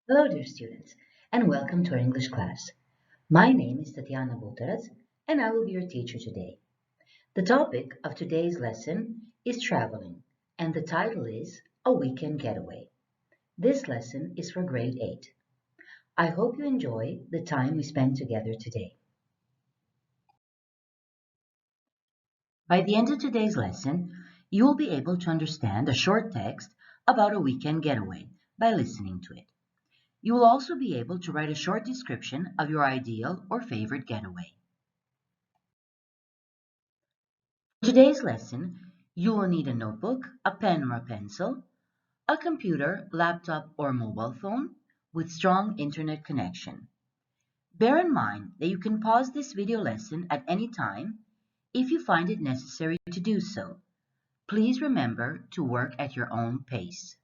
Hello, dear students, and welcome to our English class. My name is Tatyana Butorac, and I will be your teacher today. The topic of today's lesson is traveling, and the title is A Weekend Getaway. This lesson is for grade 8. I hope you enjoy the time we spend together today. By the end of today's lesson, you will be able to understand a short text about a weekend getaway by listening to it. You will also be able to write a short description of your ideal or favorite getaway. For today's lesson, you will need a notebook, a pen or a pencil, a computer, laptop, or mobile phone with strong internet connection. Bear in mind that you can pause this video lesson at any time if you find it necessary to do so. Please remember to work at your own pace.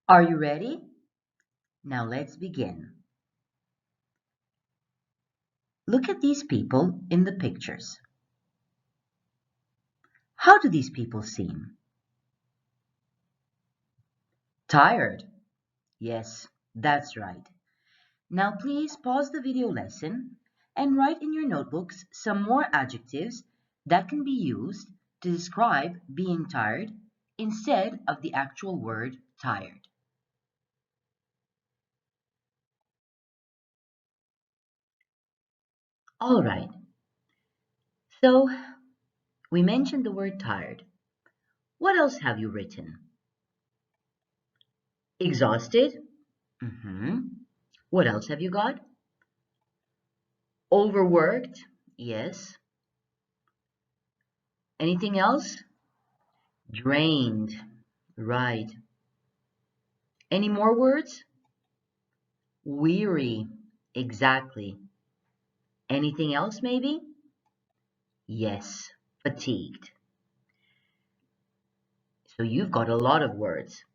Are you ready? Now let's begin. Look at these people in the pictures. How do these people seem? Tired? Yes, that's right. Now please pause the video lesson and write in your notebooks some more adjectives that can be used to describe being tired instead of the actual word tired. All right, so we mentioned the word tired. What else have you written? Exhausted? What else have you got? Overworked? Yes. Anything else? Drained. Right. Any more words? Weary. Exactly. Anything else maybe? Yes. Fatigued. So you've got a lot of words.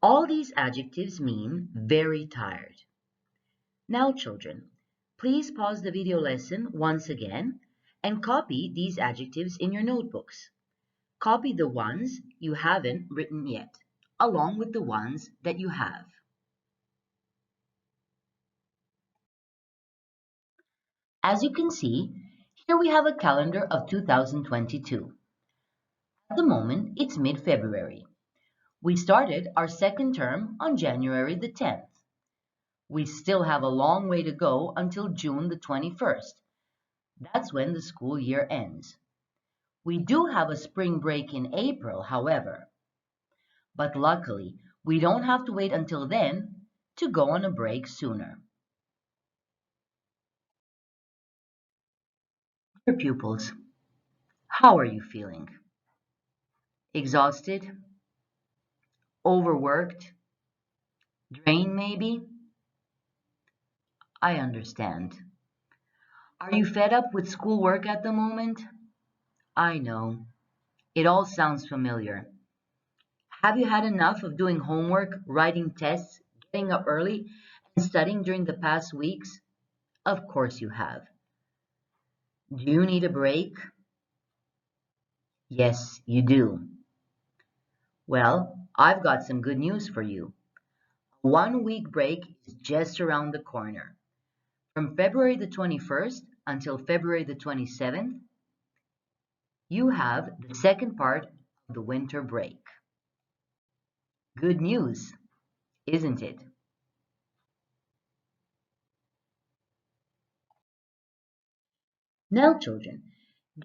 All these adjectives mean very tired. Now, children, please pause the video lesson once again and copy these adjectives in your notebooks. Copy the ones you haven't written yet, along with the ones that you have. As you can see, here we have a calendar of 2022. At the moment, it's mid-February. We started our second term on January the 10th. We still have a long way to go until June the 21st. That's when the school year ends. We do have a spring break in April, however. But luckily, we don't have to wait until then to go on a break sooner. Dear pupils, how are you feeling? Exhausted? Overworked? Drained maybe? I understand. Are you fed up with schoolwork at the moment? I know. It all sounds familiar. Have you had enough of doing homework, writing tests, getting up early, and studying during the past weeks? Of course you have. Do you need a break? Yes, you do. Well, I've got some good news for you. A 1 week break is just around the corner. From February the 21st until February the 27th, you have the second part of the winter break. Good news, isn't it? Now, children,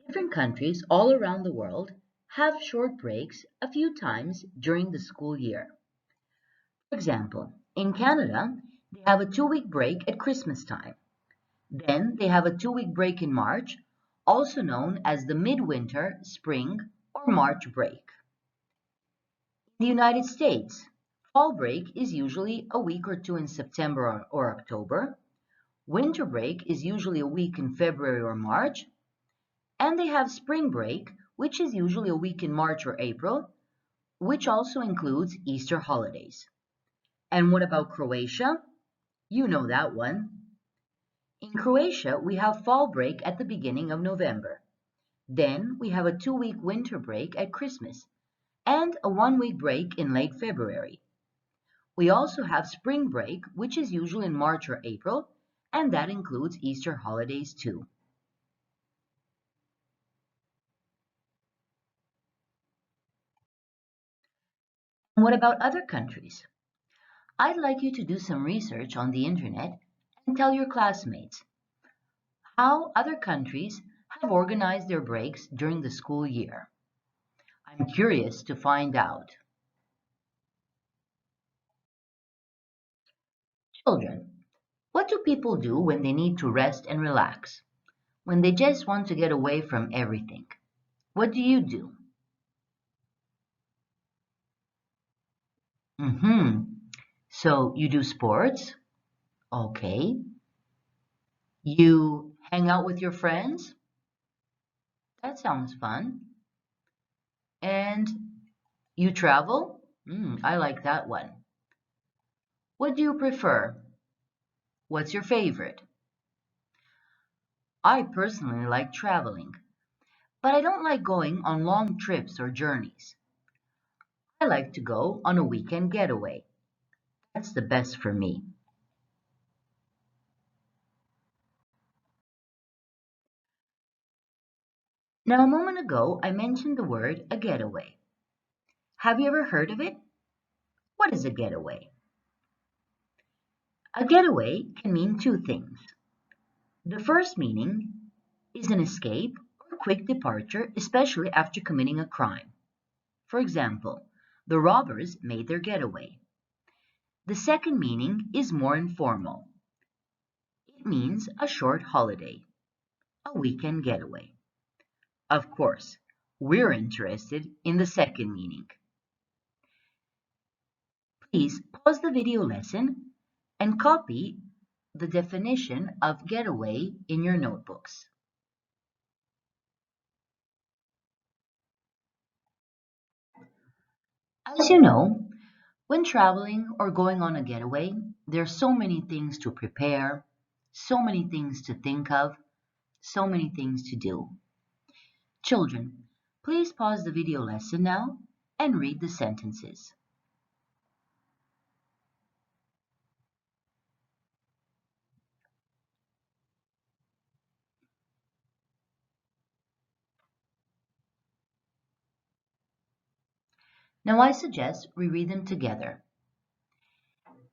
different countries all around the world have short breaks a few times during the school year. For example, in Canada, they have a 2 week break at Christmas time. Then they have a 2 week break in March, also known as the midwinter, spring, or March break. In the United States, fall break is usually a week or two in September or October. Winter break is usually a week in February or March. And they have spring break, which is usually a week in March or April, which also includes Easter holidays. And what about Croatia? You know that one. In Croatia, we have fall break at the beginning of November. Then we have a 2 week winter break at Christmas. and a 1 week break in late February. We also have spring break, which is usually in March or April, and that includes Easter holidays too. And what about other countries? I'd like you to do some research on the internet and tell your classmates how other countries have organized their breaks during the school year. I'm curious to find out. Children, what do people do when they need to rest and relax? When they just want to get away from everything? What do you do? Mm-hmm. So you do sports? Okay. You hang out with your friends? That sounds fun. And you travel? I like that one. What do you prefer? What's your favorite? I personally like traveling, but I don't like going on long trips or journeys. I like to go on a weekend getaway. That's the best for me. Now, a moment ago, I mentioned the word a getaway. Have you ever heard of it? What is a getaway? A getaway can mean two things. The first meaning is an escape or quick departure, especially after committing a crime. For example, the robbers made their getaway. The second meaning is more informal. It means a short holiday, a weekend getaway. Of course, we're interested in the second meaning. Please pause the video lesson and copy the definition of getaway in your notebooks. As you know, when traveling or going on a getaway, there are so many things to prepare, so many things to think of, so many things to do. Children, please pause the video lesson now and read the sentences. Now I suggest we read them together.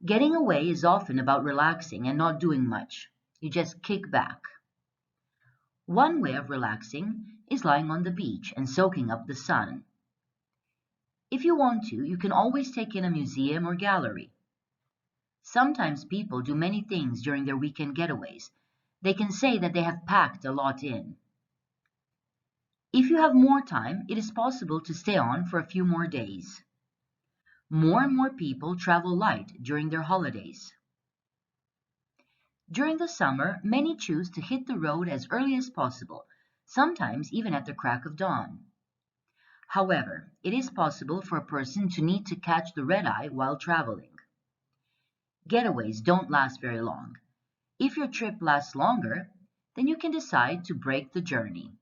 Getting away is often about relaxing and not doing much. You just kick back. One way of relaxing is lying on the beach and soaking up the sun. If you want to, you can always take in a museum or gallery. Sometimes people do many things during their weekend getaways. They can say that they have packed a lot in. If you have more time, it is possible to stay on for a few more days. More and more people travel light during their holidays. During the summer, many choose to hit the road as early as possible, sometimes even at the crack of dawn. However, it is possible for a person to need to catch the red eye while traveling. Getaways don't last very long. If your trip lasts longer, then you can decide to break the journey.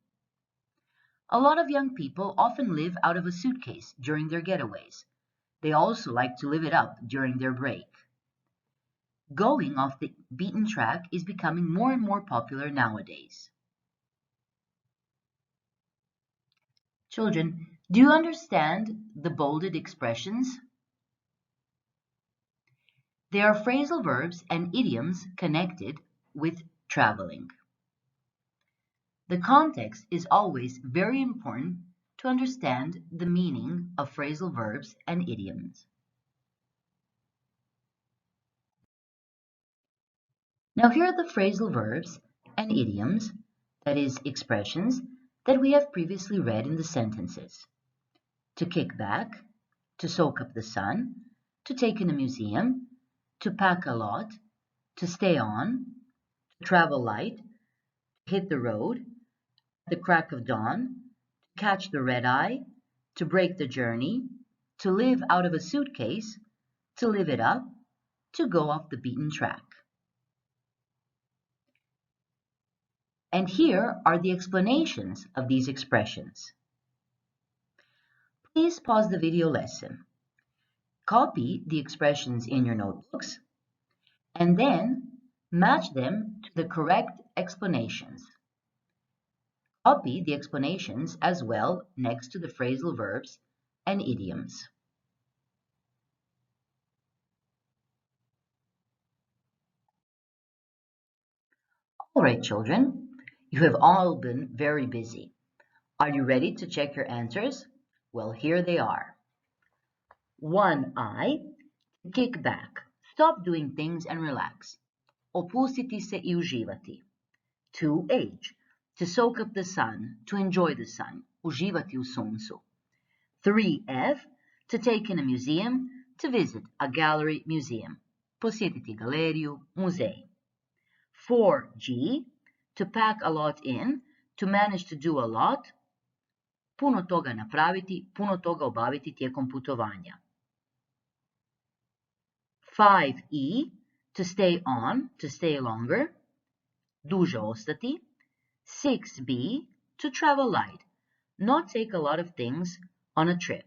A lot of young people often live out of a suitcase during their getaways. They also like to live it up during their break. Going off the beaten track is becoming more and more popular nowadays. Children, do you understand the bolded expressions? They are phrasal verbs and idioms connected with traveling. The context is always very important to understand the meaning of phrasal verbs and idioms. Now here are the phrasal verbs and idioms, that is, expressions, that we have previously read in the sentences. To kick back, to soak up the sun, to take in a museum, to pack a lot, to stay on, to travel light, to hit the road, at the crack of dawn, to catch the red eye, to break the journey, to live out of a suitcase, to live it up, to go off the beaten track. And here are the explanations of these expressions. Please pause the video lesson. Copy the expressions in your notebooks and then match them to the correct explanations. Copy the explanations as well next to the phrasal verbs and idioms. All right, children, you have all been very busy. Are you ready to check your answers? Well, here they are. 1I, kick back, stop doing things and relax. Opustiti se I uživati. 2H, to soak up the sun, to enjoy the sun. Uživati u suncu. 3F, to take in a museum, to visit a gallery museum. Posjetiti galeriju, muzej. 4G, to pack a lot in, to manage to do a lot, puno toga napraviti, puno toga obaviti tijekom putovanja. 5E, to stay on, to stay longer, duže ostati. 6B, to travel light, not take a lot of things on a trip.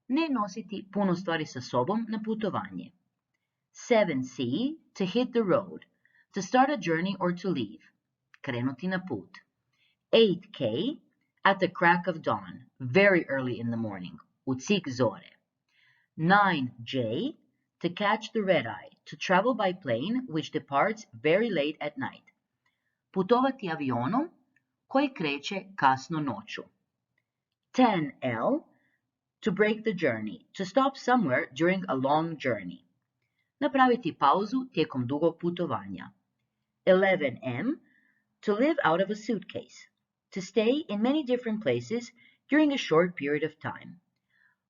Ne nositi puno stvari sa sobom na putovanje. 7C, to hit the road, to start a journey or to leave. Krenuti na put. 8K, at the crack of dawn, very early in the morning. U cik zore. 9J, to catch the red eye, to travel by plane which departs very late at night. Putovati avionom koji kreće kasno noću. 10L, to break the journey, to stop somewhere during a long journey. Napraviti pauzu tijekom dugog putovanja. 11M, to live out of a suitcase, to stay in many different places during a short period of time.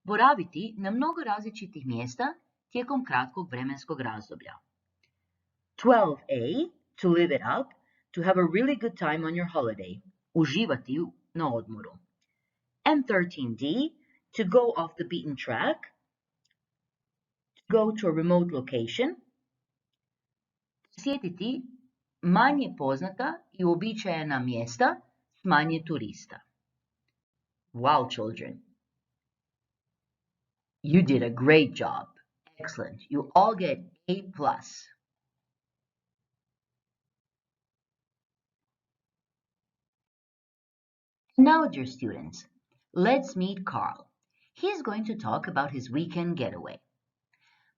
Boraviti na mnogo različitih mjesta tijekom kratkog vremenskog razdoblja. 12A, to live it up, to have a really good time on your holiday. Uživati na odmoru. And 13D, to go off the beaten track, to go to a remote location, posjetiti manje poznata I uobičajena mjesta s manje turista. Wow, children. You did a great job. Excellent. You all get A+. Now, dear students, let's meet Carl. He is going to talk about his weekend getaway.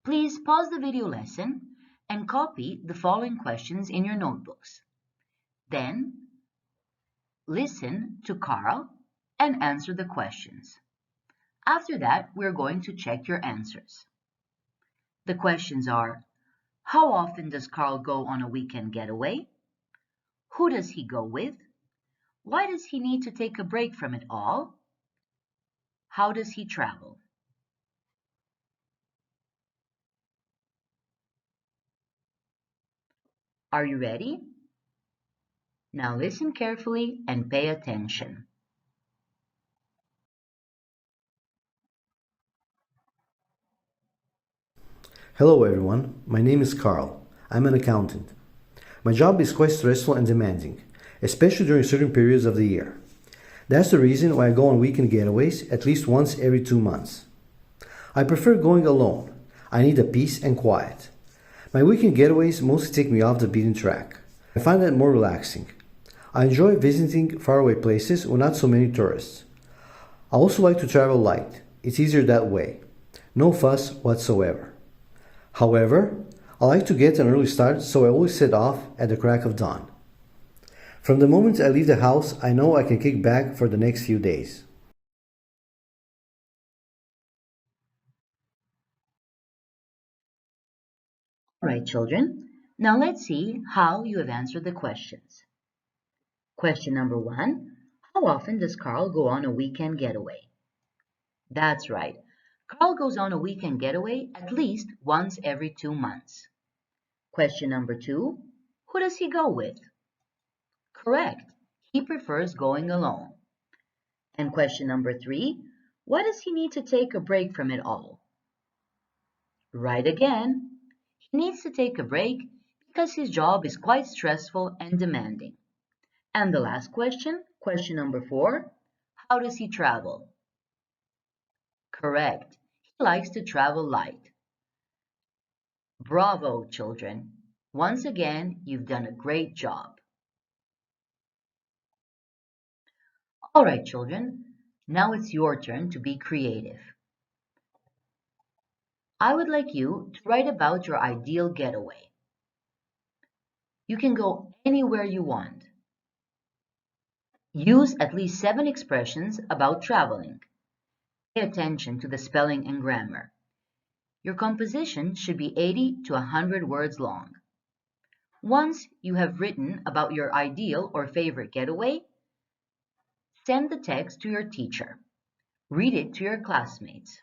Please pause the video lesson and copy the following questions in your notebooks. Then, listen to Carl and answer the questions. After that, we're going to check your answers. The questions are, how often does Carl go on a weekend getaway? Who does he go with? Why does he need to take a break from it all? How does he travel? Are you ready? Now listen carefully and pay attention. Hello everyone, my name is Carl. I'm an accountant. My job is quite stressful and demanding, especially during certain periods of the year. That's the reason why I go on weekend getaways at least once every 2 months. I prefer going alone. I need a peace and quiet. My weekend getaways mostly take me off the beaten track. I find that more relaxing. I enjoy visiting faraway places with not so many tourists. I also like to travel light. It's easier that way. No fuss whatsoever. However, I like to get an early start, so I always set off at the crack of dawn. From the moment I leave the house, I know I can kick back for the next few days. All right, children. Now let's see how you have answered the questions. Question number 1. How often does Carl go on a weekend getaway? That's right. Carl goes on a weekend getaway at least once every 2 months. Question number 2. Who does he go with? Correct. He prefers going alone. And question number 3. Why does he need to take a break from it all? Right again. He needs to take a break because his job is quite stressful and demanding. And the last question, question number 4. How does he travel? Correct. He likes to travel light. Bravo, children. Once again, you've done a great job. All right, children. Now it's your turn to be creative. I would like you to write about your ideal getaway. You can go anywhere you want. Use at least 7 expressions about traveling. Pay attention to the spelling and grammar. Your composition should be 80 to 100 words long. Once you have written about your ideal or favorite getaway, send the text to your teacher. Read it to your classmates.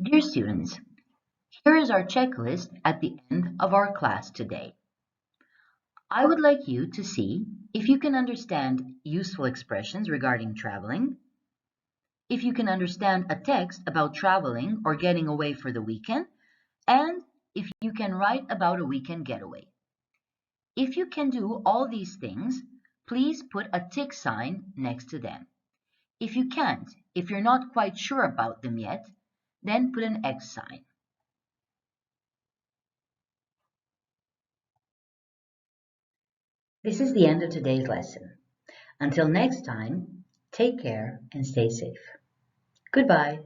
Dear students, here is our checklist at the end of our class today. I would like you to see if you can understand useful expressions regarding traveling, if you can understand a text about traveling or getting away for the weekend, and if you can write about a weekend getaway. If you can do all these things, please put a tick sign next to them. If you can't, if you're not quite sure about them yet, then put an X sign. This is the end of today's lesson. Until next time, take care and stay safe. Goodbye.